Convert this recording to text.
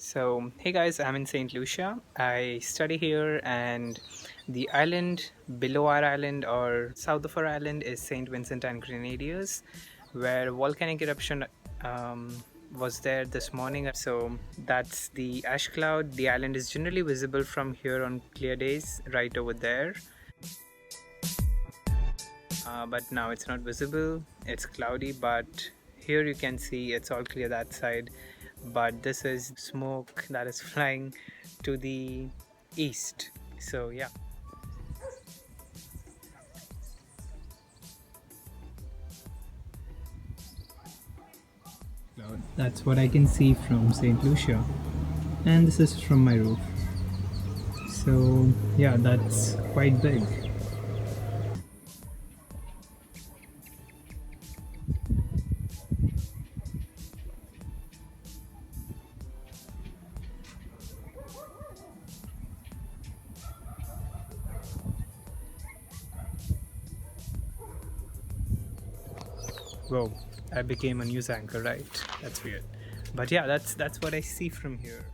So, hey guys, I'm in St. Lucia. I study here, and the island below our island or south of our island is St. Vincent and Grenadiers, where volcanic eruption was there this morning. So, that's the ash cloud. The island is generally visible from here on clear days, right over there. But now it's not visible, it's cloudy, but here you can see it's all clear that side, but this is smoke that is flying to the east. So yeah. That's what I can see from St. Lucia, and this is from my roof. So yeah, that's quite big. Whoa, I became a news anchor, right? That's weird. But yeah, that's what I see from here.